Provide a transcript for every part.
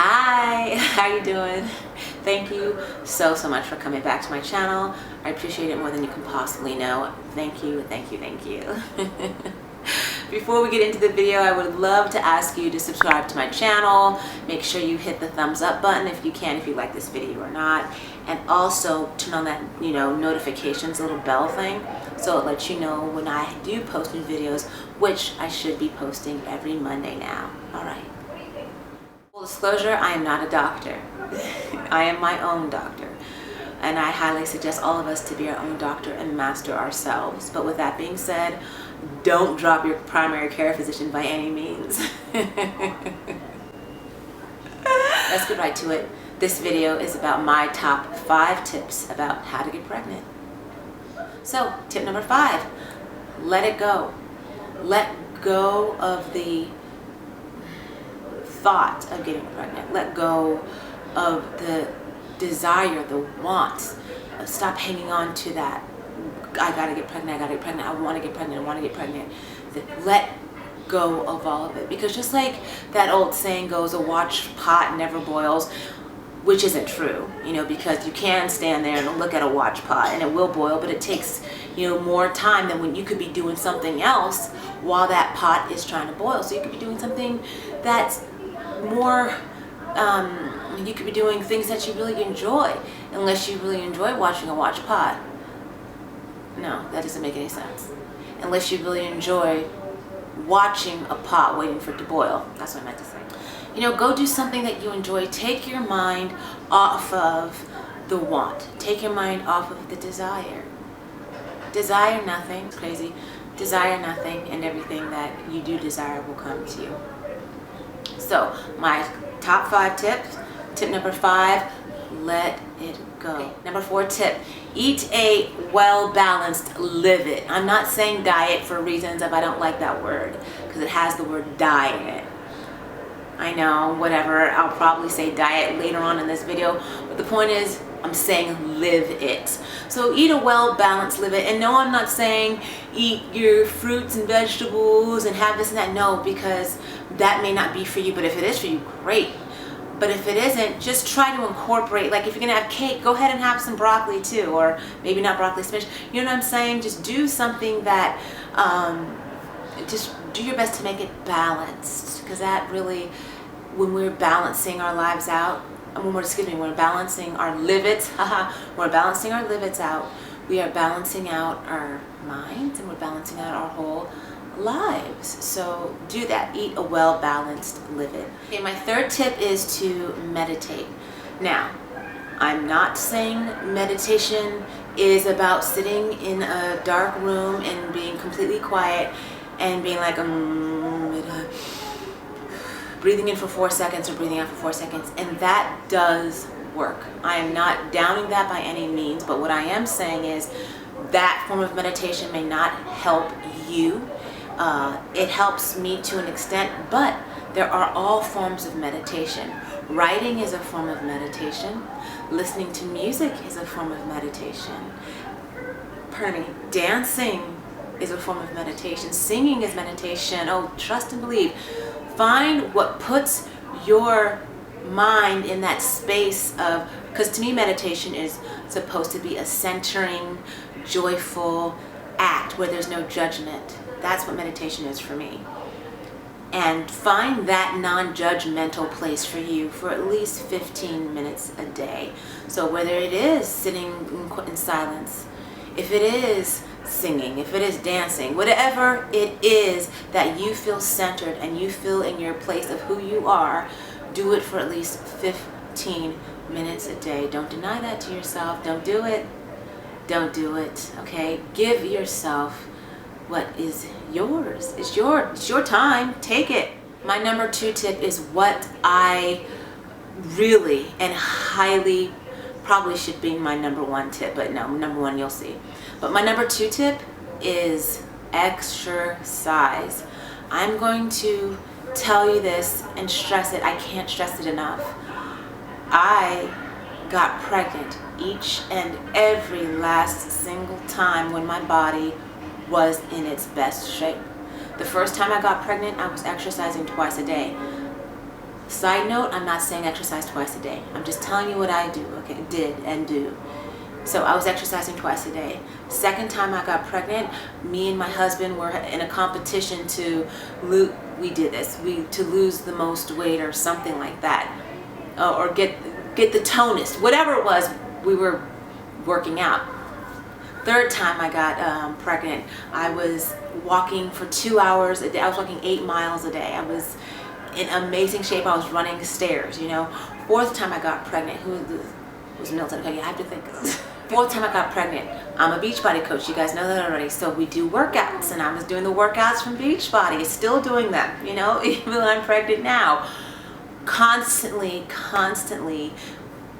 Hi, how you doing? Thank you so much for coming back to my channel. I appreciate it more than you can possibly know. Thank you. Before we get into the video, I would love to ask you to subscribe to my channel. Make sure you hit the thumbs up button if you can, if you like this video or not. And also turn on that, notifications, little bell thing, so it lets you know when I do post new videos, which I should be posting every Monday now. All right. Full disclosure, I am not a doctor. I am my own doctor. And I highly suggest all of us to be our own doctor and master ourselves. But with that being said, don't drop your primary care physician by any means. Let's get right to it. This video is about my top 5 tips about how to get pregnant. So, tip number 5, let it go. Let go of the thought of getting pregnant. Let go of the desire, the want. Stop hanging on to that. I gotta get pregnant, I want to get pregnant. Let go of all of it. Because just like that old saying goes, a watch pot never boils, which isn't true, because you can stand there and look at a watch pot and it will boil, but it takes, more time than when you could be doing something else while that pot is trying to boil. So you could be doing something that's more, you could be doing things that you really enjoy, unless you really enjoy watching a watch pot. No, that doesn't make any sense. Unless you really enjoy watching a pot waiting for it to boil. That's what I meant to say. Go do something that you enjoy. Take your mind off of the want. Take your mind off of the desire. Desire nothing. It's crazy. Desire nothing, and everything that you do desire will come to you. So, my top 5 tips. Tip number 5, let it go. Okay. Number 4 tip, eat a well-balanced, live it. I'm not saying diet for reasons of I don't like that word, because it has the word die in it. I know, whatever, I'll probably say diet later on in this video, but the point is, I'm saying live it. So eat a well-balanced, live it. And no, I'm not saying eat your fruits and vegetables and have this and that. No, because that may not be for you, but if it is for you, great. But if it isn't, just try to incorporate, like if you're gonna have cake, go ahead and have some broccoli too, or maybe not broccoli, spinach. You know what I'm saying? Just do something that, just do your best to make it balanced, because that really, when we're balancing our lives out, when we're balancing our live-its, we're balancing our live-its out, we are balancing out our minds, and we're balancing out our whole lives. So do that. Eat a well-balanced live-it. Okay, my 3rd tip is to meditate. Now, I'm not saying meditation is about sitting in a dark room and being completely quiet and being like, breathing in for 4 seconds or breathing out for 4 seconds, and that does work. I am not downing that by any means, but what I am saying is that form of meditation may not help you. It helps me to an extent, but there are all forms of meditation. Writing is a form of meditation. Listening to music is a form of meditation. Dancing is a form of meditation. Singing is meditation. Oh, trust and believe. Find what puts your mind in that space of, because to me meditation is supposed to be a centering, joyful act where there's no judgment. That's what meditation is for me. And find that non-judgmental place for you for at least 15 minutes a day. So whether it is sitting in silence, if it is singing, if it is dancing, whatever it is that you feel centered and you feel in your place of who you are, do it for at least 15 minutes a day. Don't deny that to yourself. Don't do it. Don't do it, okay? Give yourself what is yours. It's your time. Take it. My number 2 tip is what I really and highly, probably should be my number 1 tip, but no, number 1 you'll see. But my number 2 tip is exercise. I'm going to tell you this and stress it. I can't stress it enough. I got pregnant each and every last single time when my body was in its best shape. The first time I got pregnant, I was exercising twice a day. Side note, I'm not saying exercise twice a day. I'm just telling you what I do, okay? Did and do. So I was exercising twice a day. Second time I got pregnant, me and my husband were in a competition to lose, to lose the most weight or something like that. Or get the tonus, whatever it was, we were working out. Third time I got pregnant, I was walking for 2 hours a day. I was walking 8 miles a day. I was in amazing shape. I was running stairs, you know. Fourth time I got pregnant, who was Milton? Okay, you have to think. Fourth time I got pregnant, I'm a Beachbody coach. You guys know that already. So we do workouts, and I was doing the workouts from Beachbody. Still doing them, you know, even though I'm pregnant now. Constantly,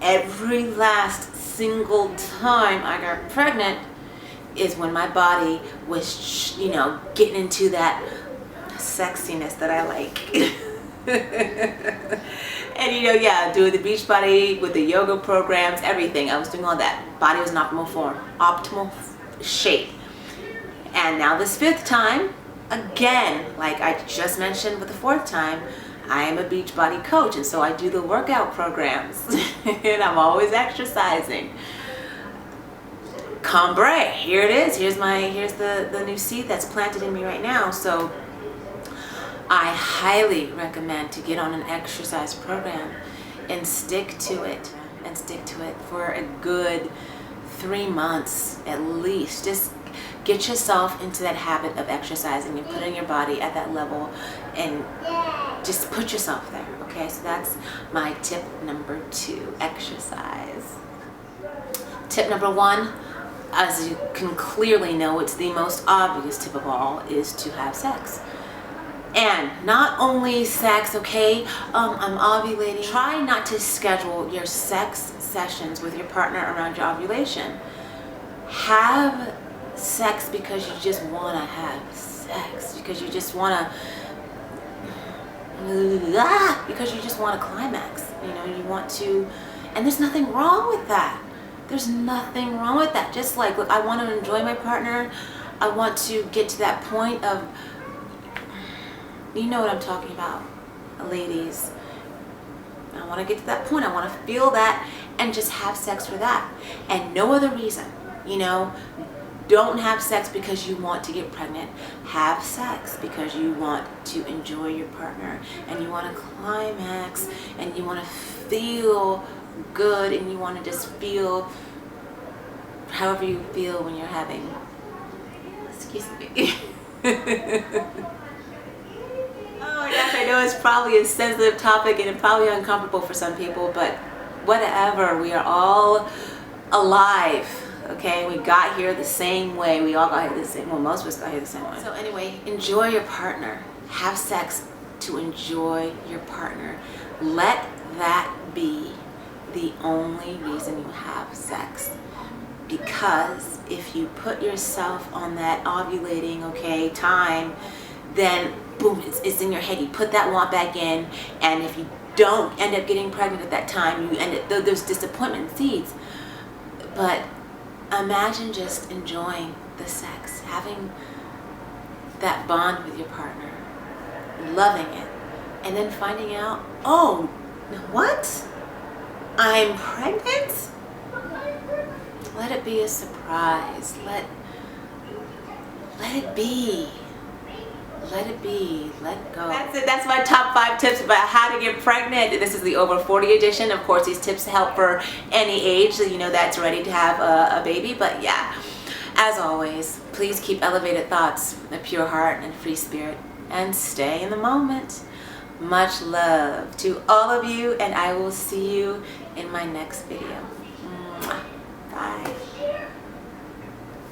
every last single time I got pregnant is when my body was, you know, getting into that sexiness that I like. And you know, yeah, doing the Beachbody with the yoga programs, everything. I was doing all that. Body was in optimal form, optimal shape. And now this fifth time, again, like I just mentioned with the fourth time, I am a Beachbody coach, and so I do the workout programs. And I'm always exercising. Cambrai, here it is. Here's the new seed that's planted in me right now. So I highly recommend to get on an exercise program and stick to it for a good 3 months at least. Just get yourself into that habit of exercising and putting your body at that level and just put yourself there. Okay, so that's my tip number 2, exercise. Tip number 1, as you can clearly know, it's the most obvious tip of all, is to have sex. And not only sex, okay, I'm ovulating. Try not to schedule your sex sessions with your partner around your ovulation. Have sex because you just want to have sex, because you just want to climax, you know, you want to, and there's nothing wrong with that. There's nothing wrong with that. Just like, look, I want to enjoy my partner. I want to get to that point of, you know what I'm talking about, ladies. I want to get to that point. I want to feel that and just have sex for that. And no other reason, you know. Don't have sex because you want to get pregnant. Have sex because you want to enjoy your partner and you want to climax and you want to feel good and you want to just feel however you feel when you're having, excuse me. Oh my gosh, I know it's probably a sensitive topic and it's probably uncomfortable for some people, but whatever, we are all alive, okay? We got here the same way. We all got here the same, well, most of us got here the same way. So anyway, enjoy your partner. Have sex to enjoy your partner. Let that be the only reason you have sex. Because if you put yourself on that ovulating, okay, time, then boom, it's in your head. You put that want back in, and if you don't end up getting pregnant at that time, you end up, there's disappointment seeds. But imagine just enjoying the sex, having that bond with your partner, loving it, and then finding out, oh, what? I'm pregnant? Let it be a surprise. Let it be. Let it be. Let go. That's it. That's my top 5 tips about how to get pregnant. This is the over 40 edition. Of course, these tips help for any age, so you know that's ready to have a baby. But yeah, as always, please keep elevated thoughts, a pure heart, and free spirit, and stay in the moment. Much love to all of you, and I will see you in my next video. Mwah. Bye.